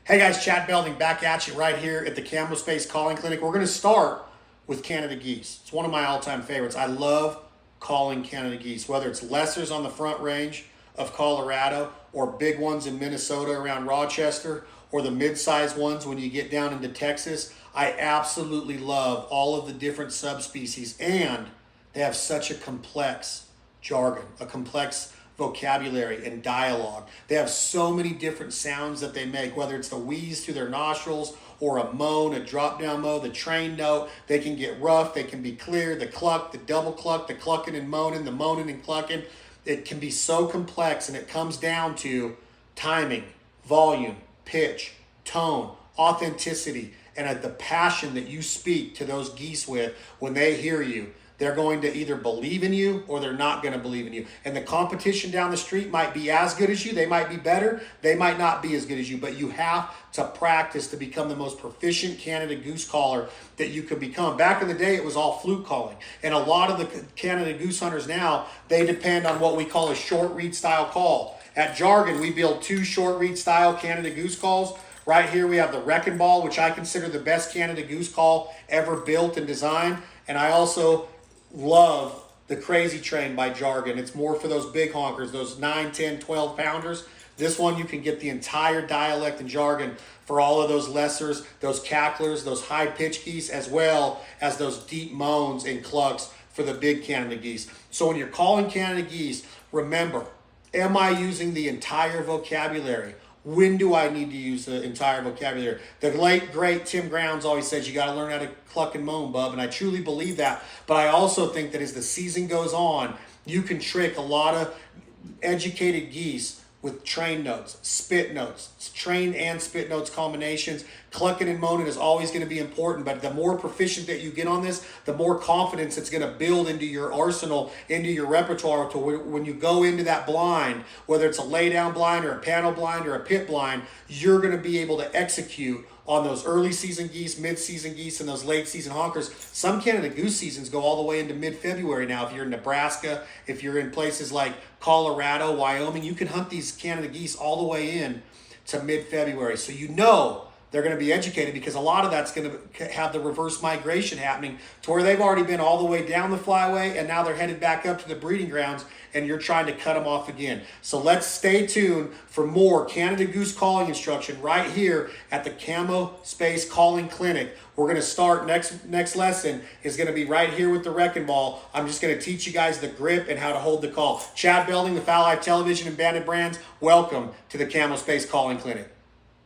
Hey guys, Chad Belding back at you right here at the Camo Space Calling Clinic. We're going to start with Canada geese. It's one of my all-time favorites. I love calling Canada geese, whether it's lessers on the Front Range of Colorado or big ones in Minnesota around Rochester or the mid-sized ones when you get down into Texas. I absolutely love all of the different subspecies, and they have such a complex jargon, a complex vocabulary and dialogue. They have so many different sounds that they make, whether it's the wheeze through their nostrils or a moan, a drop down moan, the train note. They can get rough, they can be clear, the cluck, the double cluck, the clucking and moaning, the moaning and clucking. It can be so complex, and it comes down to timing, volume, pitch, tone, authenticity, and the passion that you speak to those geese with when they hear you. They're going to either believe in you or they're not going to believe in you. And the competition down the street might be as good as you. They might be better. They might not be as good as you. But you have to practice to become the most proficient Canada goose caller that you could become. Back in the day, it was all fluke calling. And a lot of the Canada goose hunters now, they depend on what we call a short reed style call. At Jargon, we build 2 short reed style Canada goose calls. Right here, we have the Wrecking Ball, which I consider the best Canada goose call ever built and designed. And I also love the Crazy Train by Jargon. It's more for those big honkers, those 9, 10, 12 pounders. This one, you can get the entire dialect and jargon for all of those lessers, those cacklers, those high pitch geese, as well as those deep moans and clucks for the big Canada geese. So when you're calling Canada geese, remember, am I using the entire vocabulary? When do I need to use the entire vocabulary? The late, great Tim Grounds always says you got to learn how to cluck and moan, bub, and I truly believe that. But I also think that as the season goes on, you can trick a lot of educated geese with train notes, spit notes, train and spit notes combinations. Clucking and moaning is always going to be important, but the more proficient that you get on this, the more confidence it's going to build into your arsenal, into your repertoire, to when you go into that blind, whether it's a lay down blind or a panel blind or a pit blind, you're going to be able to execute on those early season geese, mid-season geese, and those late season honkers. Some Canada goose seasons go all the way into mid-February now. If you're in Nebraska, if you're in places like Colorado, Wyoming, you can hunt these Canada geese all the way in to mid-February. So you know they're going to be educated, because a lot of that's going to have the reverse migration happening to where they've already been all the way down the flyway and now they're headed back up to the breeding grounds, and you're trying to cut them off again. So let's stay tuned for more Canada goose calling instruction right here at the Camo Space Calling Clinic. We're going to start next lesson is going to be right here with the Wrecking Ball. I'm just going to teach you guys the grip and how to hold the call. Chad Belding, the Fowl Life Television and Bandit Brands, welcome to the Camo Space Calling Clinic.